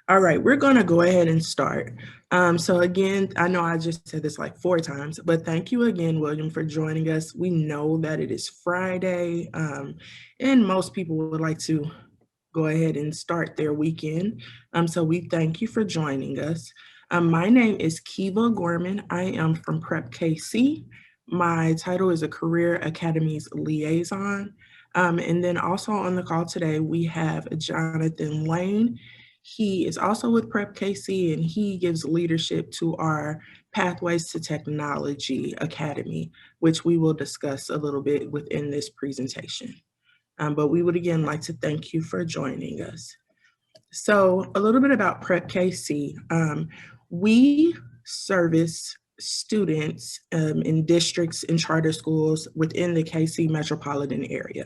All right, we're going to go ahead and start. So again, I know I just said this like 4 times, but thank you again, William, for joining us. We know that it is Friday, and most people would like to go ahead and start their weekend. So we thank you for joining us. My name is Kiva Gorman. I am from PREPKC. My title is a Career Academies Liaison. And then also on the call today, we have Jonathan Lane. He is also with PREPKC and he gives leadership to our Pathways to Technology Academy, which we will discuss a little bit within this presentation. But we would again like to thank you for joining us. So a little bit about PREPKC. We service students in districts and charter schools within the KC metropolitan area.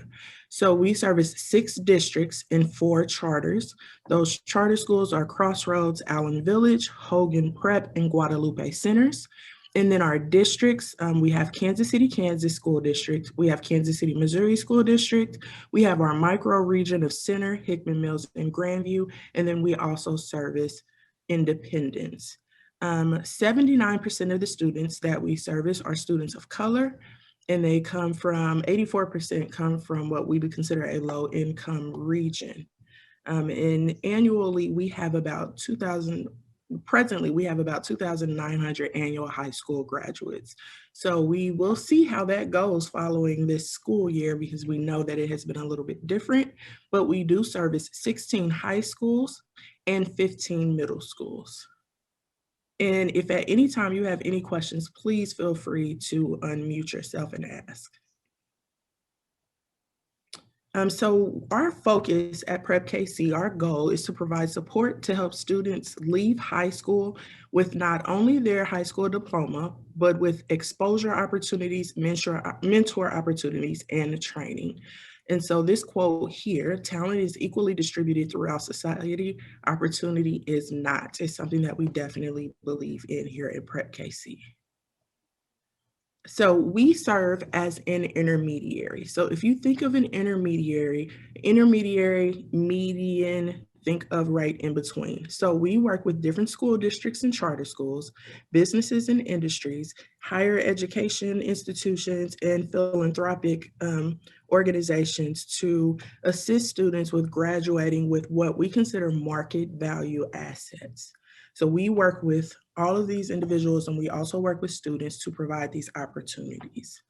So we service 6 districts and 4 charters. Those charter schools are Crossroads, Allen Village, Hogan Prep, and Guadalupe Centers. And then our districts, we have Kansas City, Kansas School District. We have Kansas City, Missouri School District. We have our micro region of Center, Hickman Mills, and Grandview. And then we also service Independence. 79% of the students that we service are students of color, and they come from, 84% come from what we would consider a low income region. And annually, we have about presently, we have about 2,900 annual high school graduates. So we will see how that goes following this school year because we know that it has been a little bit different, but we do service 16 high schools and 15 middle schools. And if at any time you have any questions, please feel free to unmute yourself and ask. So our focus at PREPKC, our goal is to provide support to help students leave high school with not only their high school diploma, but with exposure opportunities, mentor opportunities, and training. And so this quote here, talent is equally distributed throughout society, opportunity is not. It's something that we definitely believe in here at PREPKC. So we serve as an intermediary. So if you think of an intermediary, median, think of right in between. So we work with different school districts and charter schools, businesses and industries, higher education institutions, and philanthropic organizations to assist students with graduating with what we consider market value assets. So we work with all of these individuals, and we also work with students to provide these opportunities.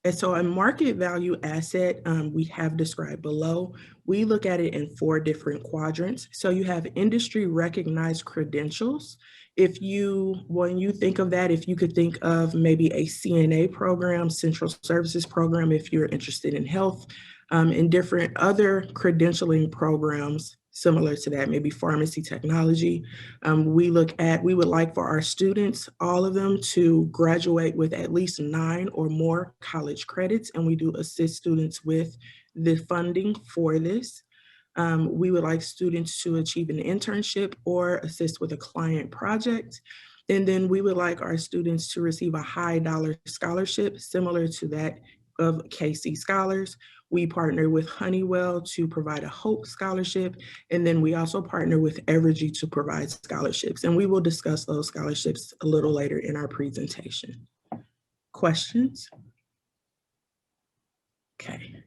And so a market value asset we have described below, we look at it in 4 different quadrants. So you have industry recognized credentials. When you think of that, if you could think of maybe a CNA program, Central Services Program, if you're interested in health, and different other credentialing programs similar to that, maybe pharmacy technology. We would like for our students, all of them, to graduate with at least 9 or more college credits, and we do assist students with the funding for this. We would like students to achieve an internship or assist with a client project. And then we would like our students to receive a high dollar scholarship similar to that of KC Scholars. We partner with Honeywell to provide a Hope Scholarship, and then we also partner with Evergi to provide scholarships, and we will discuss those scholarships a little later in our presentation. Questions? Okay.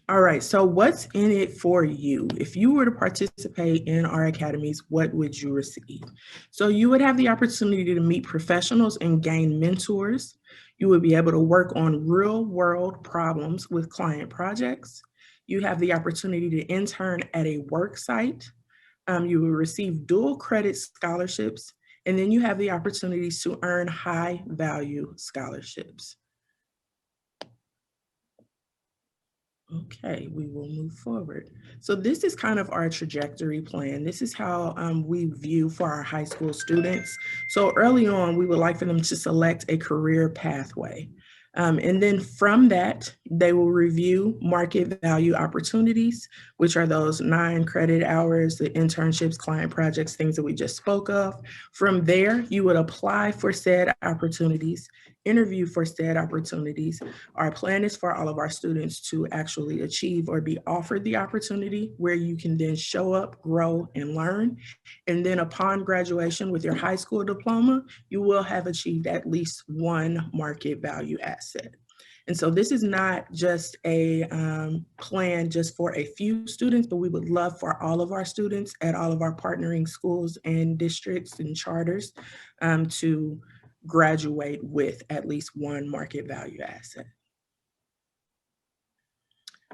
All right, so what's in it for you? If you were to participate in our academies, what would you receive? So you would have the opportunity to meet professionals and gain mentors. You would be able to work on real world problems with client projects. You have the opportunity to intern at a work site. You will receive dual credit scholarships, and then you have the opportunities to earn high value scholarships. Okay, we will move forward. So this is kind of our trajectory plan. This is how we view for our high school students. So early on, we would like for them to select a career pathway. And then from that, they will review market value opportunities, which are those 9 credit hours, the internships, client projects, things that we just spoke of. From there, you would apply for said opportunities. interview for said opportunities. Our plan is for all of our students to actually achieve or be offered the opportunity where you can then show up, grow, and learn. And then upon graduation with your high school diploma, you will have achieved at least one market value asset. And so this is not just a plan just for a few students, but we would love for all of our students at all of our partnering schools and districts and charters to graduate with at least one market value asset.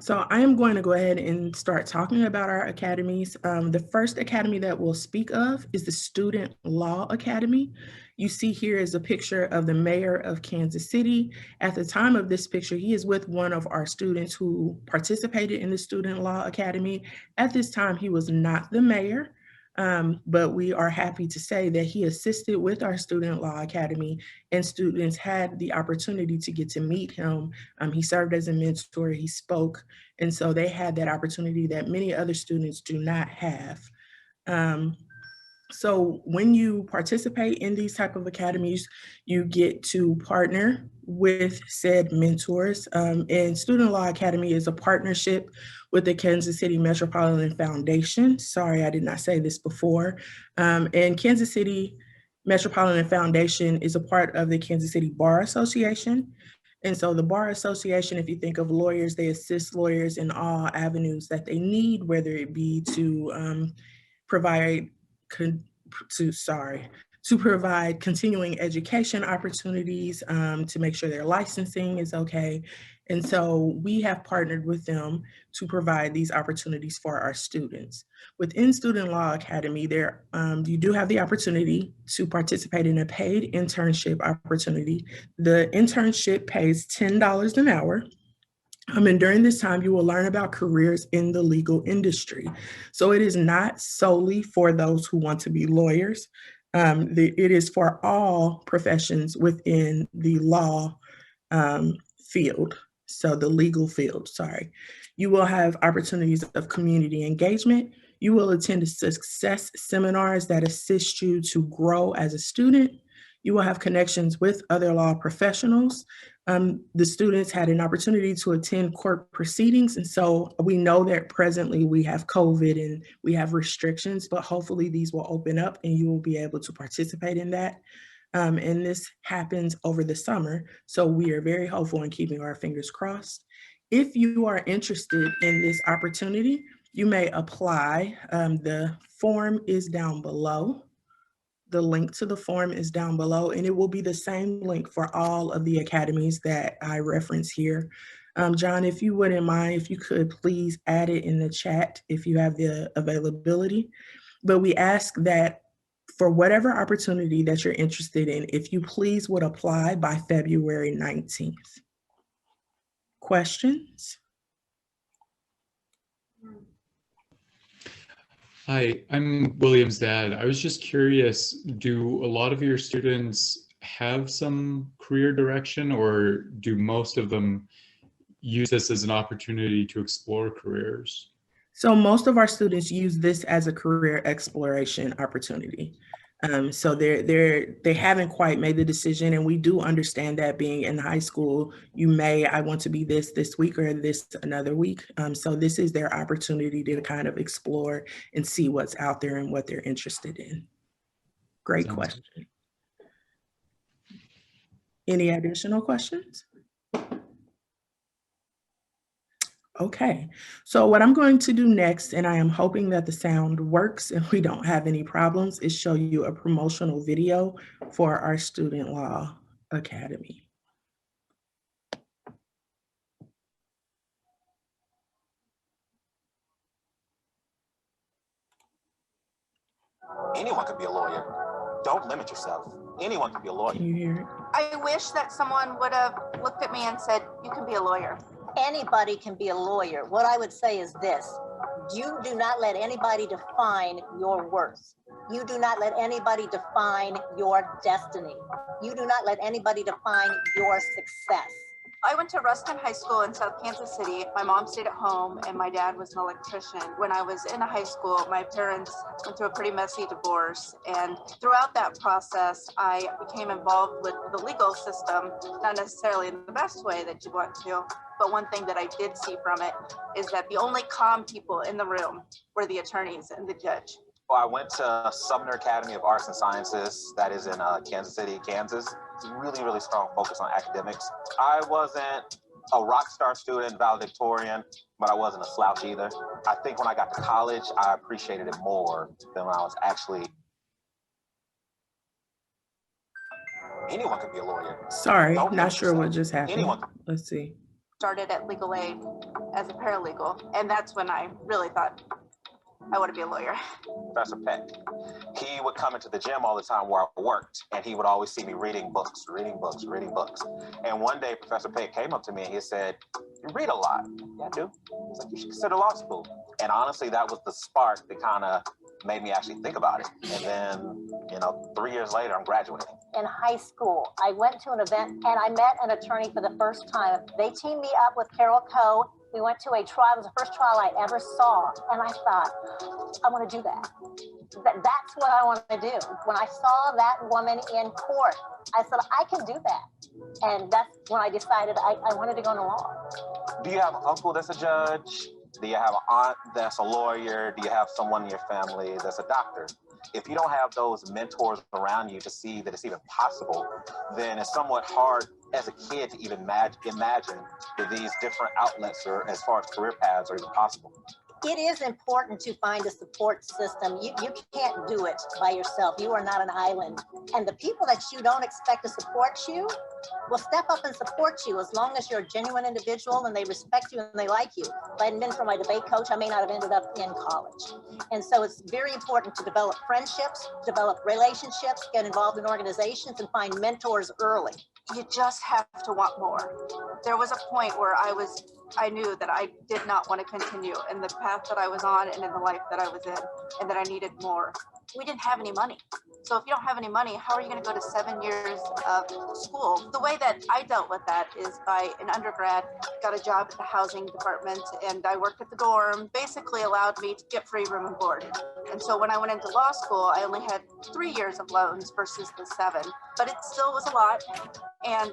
So I am going to go ahead and start talking about our academies. The first academy that we'll speak of is the Student Law Academy. You see here is a picture of the mayor of Kansas City. At the time of this picture, he is with one of our students who participated in the Student Law Academy. At this time, he was not the mayor. But we are happy to say that he assisted with our Student Law Academy, and students had the opportunity to get to meet him. He served as a mentor, he spoke, and so they had that opportunity that many other students do not have. So when you participate in these type of academies, you get to partner with said mentors. And Student Law Academy is a partnership with the Kansas City Metropolitan Foundation. Sorry, I did not say this before. And Kansas City Metropolitan Foundation is a part of the Kansas City Bar Association. And so the Bar Association, if you think of lawyers, they assist lawyers in all avenues that they need, whether it be to provide continuing education opportunities, to make sure their licensing is okay. And so we have partnered with them to provide these opportunities for our students. Within Student Law Academy, you do have the opportunity to participate in a paid internship opportunity. The internship pays $10 an hour. And during this time, you will learn about careers in the legal industry. So it is not solely for those who want to be lawyers. It is for all professions within the law field. So the legal field, sorry. You will have opportunities of community engagement. You will attend success seminars that assist you to grow as a student. You will have connections with other law professionals. The students had an opportunity to attend court proceedings. And so we know that presently we have COVID and we have restrictions, but hopefully these will open up and you will be able to participate in that. And this happens over the summer. So we are very hopeful and keeping our fingers crossed. If you are interested in this opportunity, you may apply. The form is down below. The link to the form is down below, and it will be the same link for all of the academies that I reference here. John, if you wouldn't mind, if you could please add it in the chat if you have the availability. But we ask that for whatever opportunity that you're interested in, if you please would apply by February 19th. Questions? Hi, I'm William's dad. I was just curious, do a lot of your students have some career direction, or do most of them use this as an opportunity to explore careers? So most of our students use this as a career exploration opportunity. So they haven't quite made the decision, and we do understand that being in high school, I want to be this week or this another week. So this is their opportunity to kind of explore and see what's out there and what they're interested in. Great question. Any additional questions? Okay, so what I'm going to do next, and I am hoping that the sound works and we don't have any problems, is show you a promotional video for our Student Law Academy. Anyone can be a lawyer. Don't limit yourself. Anyone can be a lawyer. Can you hear it? I wish that someone would have looked at me and said, you can be a lawyer. Anybody can be a lawyer. What I would say is this: you do not let anybody define your worth. You do not let anybody define your destiny. You do not let anybody define your success. I went to Ruston High School in South Kansas City. My mom stayed at home and my dad was an electrician. When I was in high school, my parents went through a pretty messy divorce. And throughout that process, I became involved with the legal system, not necessarily in the best way that you want to, but one thing that I did see from it is that the only calm people in the room were the attorneys and the judge. Well, I went to Sumner Academy of Arts and Sciences, that is in Kansas City, Kansas. Really, really strong focus on academics. I wasn't a rock star student, valedictorian, but I wasn't a slouch either. I think when I got to college, I appreciated it more than when I was actually. Anyone could be a lawyer. Sorry, Don't not limit sure what yourself. just happened. Anyone. Let's see. Started at legal aid as a paralegal, and that's when I really thought I want to be a lawyer. Professor Peck, he would come into the gym all the time where I worked, and he would always see me reading books. And one day, Professor Peck came up to me and he said, "You read a lot." "Yeah, I do." He's like, "You should consider law school." And honestly, that was the spark that kind of made me actually think about it. And then, 3 years later, I'm graduating. In high school, I went to an event and I met an attorney for the first time. They teamed me up with Carol Coe. We went to a trial. It was the first trial I ever saw. And I thought, I want to do that. That's what I want to do. When I saw that woman in court, I said, I can do that. And that's when I decided I wanted to go into law. Do you have an uncle that's a judge? Do you have an aunt that's a lawyer? Do you have someone in your family that's a doctor? If you don't have those mentors around you to see that it's even possible, then it's somewhat hard as a kid to even imagine that these different outlets or as far as career paths are even possible. It is important to find a support system. You can't do it by yourself. You are not an island. And the people that you don't expect to support you will step up and support you as long as you're a genuine individual and they respect you and they like you. If I hadn't been for my debate coach, I may not have ended up in college. And so it's very important to develop friendships, develop relationships, get involved in organizations, and find mentors early. You just have to want more. There was a point where I knew that I did not want to continue in the path that I was on and in the life that I was in, and that I needed more. We didn't have any money. So if you don't have any money, how are you going to go to 7 years of school? The way that I dealt with that is by an undergrad, got a job at the housing department, and I worked at the dorm, basically allowed me to get free room and board. And so when I went into law school, I only had 3 years of loans versus the 7, but it still was a lot. And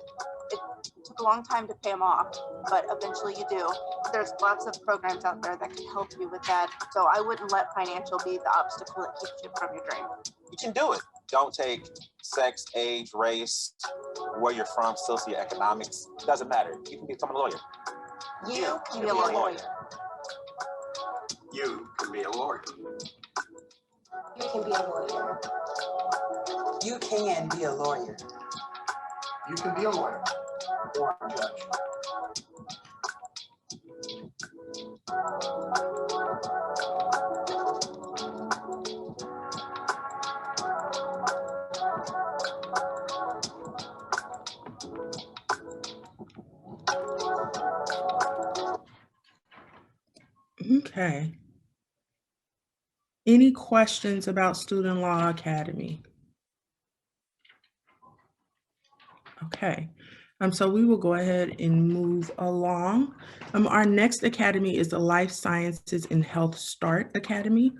it took a long time to pay them off, but eventually you do. There's lots of programs out there that can help you with that. So I wouldn't let financial be the obstacle that keeps you from your dream. You can do it. Don't take sex, age, race, where you're from, socioeconomics. Doesn't matter. You can become a lawyer. You can be a lawyer. You can be a lawyer. You can be a lawyer. You can be a lawyer. You can be a lawyer or a judge. Okay. Any questions about Student Law Academy? Okay, so we will go ahead and move along. Our next academy is the Life Sciences and Health Start Academy.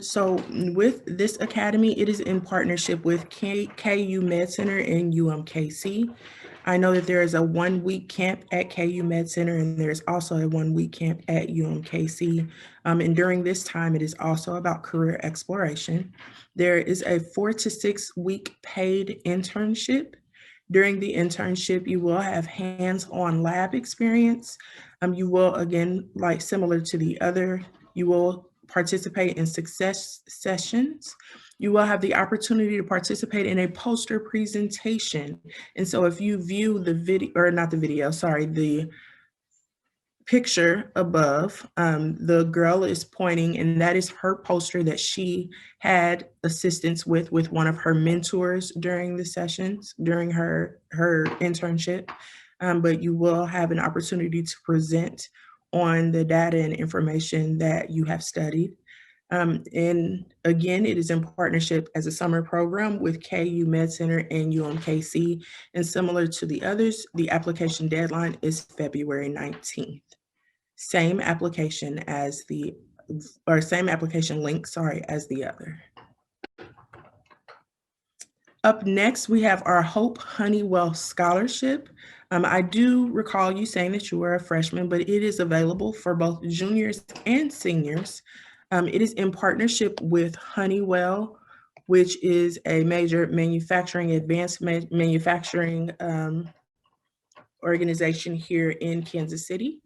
So with this academy, it is in partnership with KU Med Center and UMKC. I know that there is a 1-week camp at KU Med Center, and there's also a 1-week camp at UMKC. And during this time, it is also about career exploration. There is a 4 to 6 week paid internship. During the internship, you will have hands-on lab experience. You will, again, like similar to the other, you will participate in success sessions. You will have the opportunity to participate in a poster presentation. And so if you view the video, or not the video, sorry, the picture above, the girl is pointing, and that is her poster that she had assistance with one of her mentors during the sessions, during her internship. But you will have an opportunity to present on the data and information that you have studied. And again, it is in partnership as a summer program with KU Med Center and UMKC. And similar to the others, the application deadline is February 19th. Same application as the, or same application link, sorry, as the other. Up next, we have our Hope Honeywell Scholarship. I do recall you saying that you were a freshman, but it is available for both juniors and seniors. It is in partnership with Honeywell, which is a major manufacturing, advanced manufacturing organization here in Kansas City.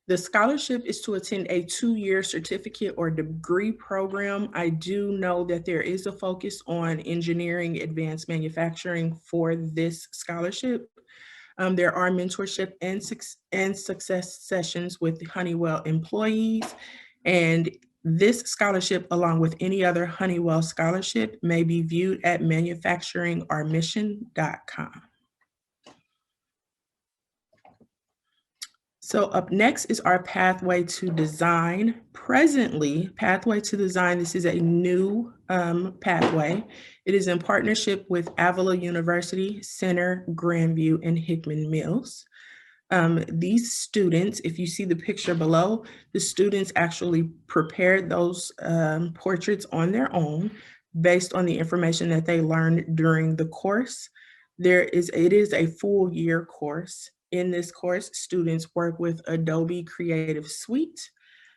The scholarship is to attend a 2-year certificate or degree program. I do know that there is a focus on engineering, advanced manufacturing for this scholarship. There are mentorship and success sessions with Honeywell employees. And this scholarship, along with any other Honeywell scholarship, may be viewed at manufacturingourmission.com. So up next is our Pathway to Design. Presently, Pathway to Design, this is a new pathway. It is in partnership with Avila University, Center, Grandview, and Hickman Mills. These students, if you see the picture below, the students actually prepared those portraits on their own based on the information that they learned during the course. It is a full year course. In this course, students work with Adobe Creative Suite.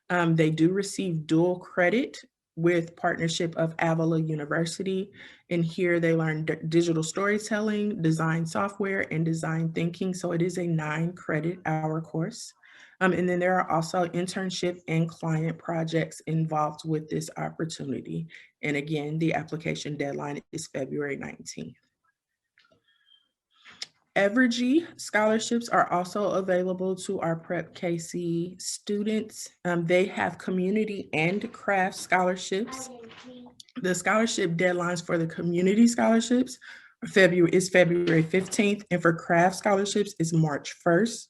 They do receive dual credit with partnership of Avila University. And here they learn digital storytelling, design software, and design thinking. So it is a 9-credit-hour course. And then there are also internship and client projects involved with this opportunity. And again, the application deadline is February 19th. Evergi scholarships are also available to our PREPKC students. They have community and craft scholarships. The scholarship deadlines for the community scholarships is February 15th, and for craft scholarships is March 1st.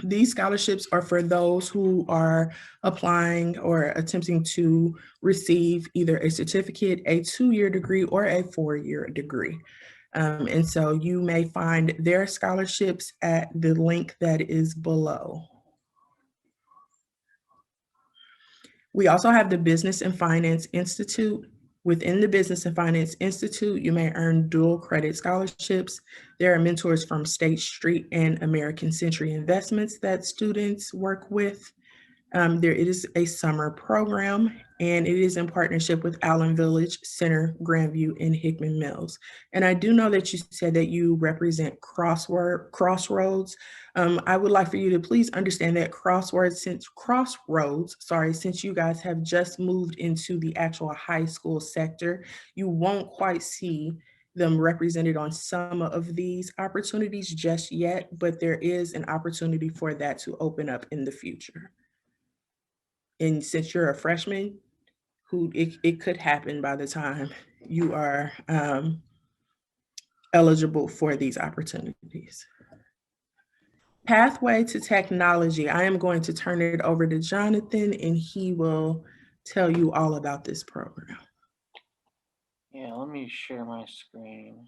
These scholarships are for those who are applying or attempting to receive either a certificate, a 2-year degree, or a 4-year degree. And so you may find their scholarships at the link that is below. We also have the Business and Finance Institute. Within the Business and Finance Institute, you may earn dual credit scholarships. There are mentors from State Street and American Century Investments that students work with. There is a summer program, and it is in partnership with Allen Village, Center, Grandview, and Hickman Mills. And I do know that you said that you represent Crossroads. I would like for you to please understand that since you guys have just moved into the actual high school sector, you won't quite see them represented on some of these opportunities just yet, but there is an opportunity for that to open up in the future. And since you're a freshman, it could happen by the time you are eligible for these opportunities. Pathway to Technology. I am going to turn it over to Jonathan, and he will tell you all about this program. Yeah, let me share my screen.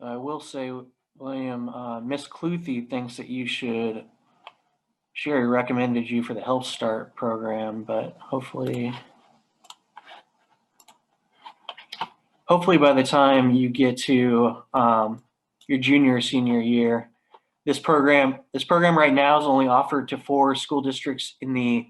I will say, William, Miss Cluthy thinks that you should. She already recommended you for the Help Start program, but hopefully by the time you get to your junior or senior year, this program right now is only offered to 4 school districts in the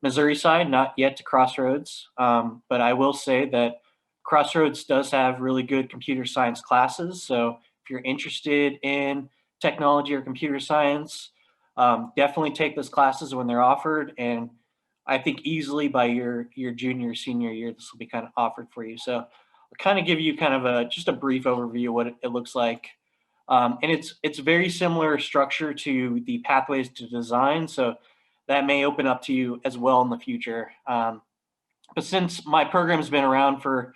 Missouri side, not yet to Crossroads. But I will say that Crossroads does have really good computer science classes. So if you're interested in technology or computer science, definitely take those classes when they're offered. And I think easily by your junior, senior year, this will be kind of offered for you. So I'll kind of give you kind of just a brief overview of what it looks like. And it's very similar structure to the Pathways to Design. So that may open up to you as well in the future. But since my program's been around for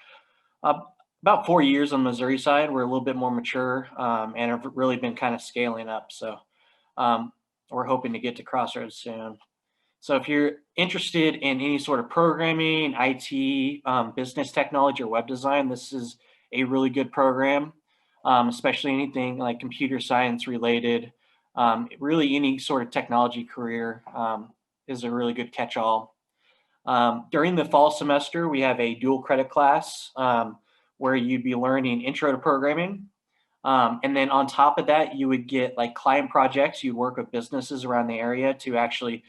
about 4 years on the Missouri side, we're a little bit more mature and have really been kind of scaling up. So we're hoping to get to Crossroads soon. So if you're interested in any sort of programming, IT, business technology, or web design, this is a really good program, especially anything like computer science related. Really any sort of technology career is a really good catch-all. During the fall semester, we have a dual credit class where you'd be learning intro to programming. And then on top of that, you would get like client projects. You work with businesses around the area to actually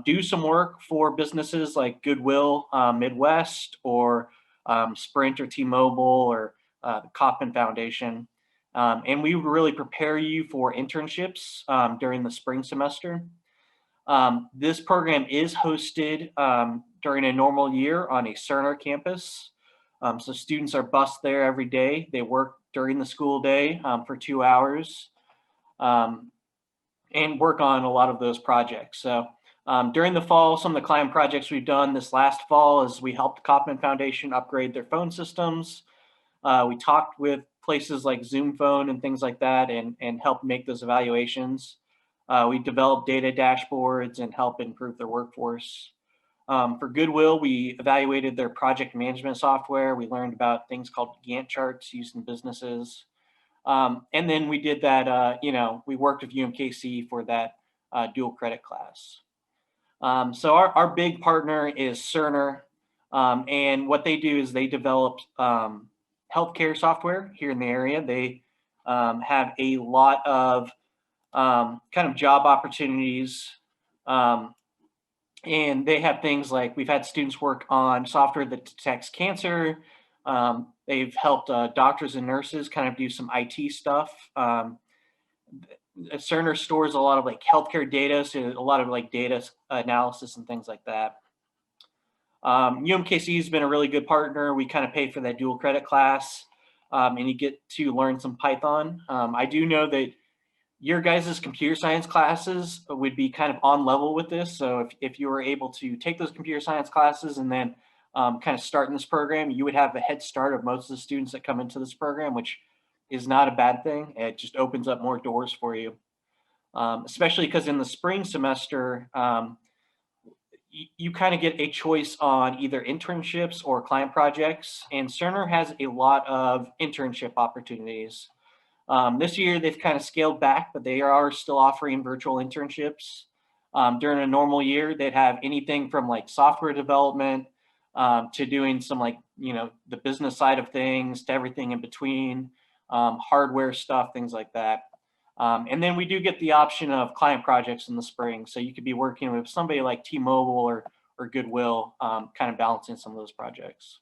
do some work for businesses like Goodwill Midwest, or Sprint, or T-Mobile, or the Kauffman Foundation. And we really prepare you for internships during the spring semester. This program is hosted during a normal year on a Cerner campus. So students are bused there every day. They work during the school day for 2 hours and work on a lot of those projects. So during the fall, some of the client projects we've done this last fall is we helped Kauffman Foundation upgrade their phone systems. We talked with places like Zoom Phone and things like that and helped make those evaluations. We developed data dashboards and help improve their workforce. For Goodwill, we evaluated their project management software. We learned about things called Gantt charts used in businesses. And then we did that, we worked with UMKC for that dual credit class. So our big partner is Cerner. And what they do is they develop healthcare software here in the area. They have a lot of kind of job opportunities. And they have things like, we've had students work on software that detects cancer. They've helped doctors and nurses kind of do some IT stuff. Cerner stores a lot of like healthcare data, so a lot of like data analysis and things like that. UMKC has been a really good partner. We kind of pay for that dual credit class, and you get to learn some Python. I do know that your guys' computer science classes would be kind of on level with this. So if you were able to take those computer science classes and then kind of start in this program, you would have a head start of most of the students that come into this program, which is not a bad thing. It just opens up more doors for you, especially because in the spring semester, you kind of get a choice on either internships or client projects. And Cerner has a lot of internship opportunities. This year, they've kind of scaled back, but they are still offering virtual internships. During a normal year, they'd have anything from like software development to doing some like, the business side of things, to everything in between, hardware stuff, things like that. And then we do get the option of client projects in the spring. So you could be working with somebody like T-Mobile or Goodwill, kind of balancing some of those projects.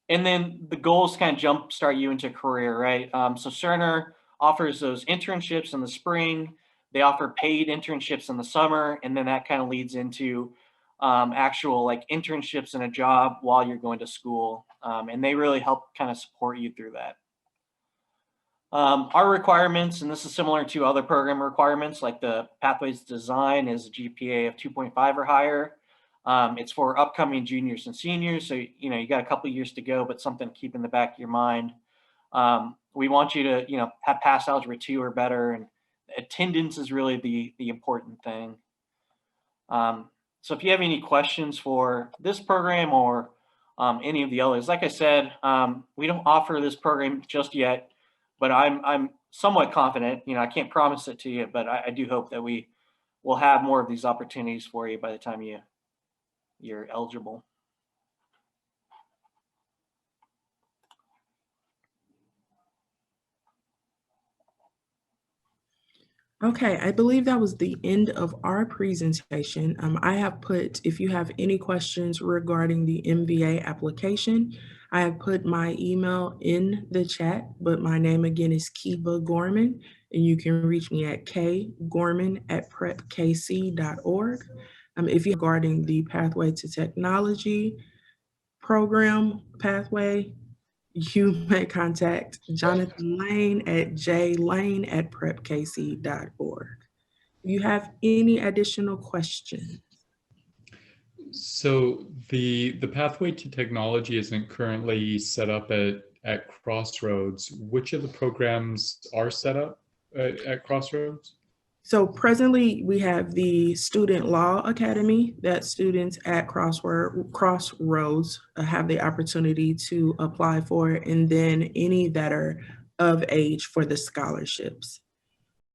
And then the goal is kind of jumpstart you into a career, right? So Cerner offers those internships in the spring. They offer paid internships in the summer, and then that kind of leads into actual like internships in a job while you're going to school. And they really help kind of support you through that. Our requirements, and this is similar to other program requirements, like the Pathways Design is a GPA of 2.5 or higher. It's for upcoming juniors and seniors. So, you got a couple of years to go, but something to keep in the back of your mind. We want you to, have passed Algebra 2 or better, and attendance is really the important thing. So if you have any questions for this program or any of the others, like I said, we don't offer this program just yet, but I'm somewhat confident. I can't promise it to you, but I do hope that we will have more of these opportunities for you by the time you're eligible. Okay, I believe that was the end of our presentation. I have put, if you have any questions regarding the MBA application, I have put my email in the chat, but my name again is Kiba Gorman, and you can reach me at kgorman@prepkc.org. If you regarding the Pathway to Technology program pathway, you may contact Jonathan Lane at jlane@prepkc.org. Do you have any additional questions? So the Pathway to Technology isn't currently set up at Crossroads. Which of the programs are set up at Crossroads? So presently, we have the Student Law Academy that students at Crossroads have the opportunity to apply for, and then any that are of age for the scholarships.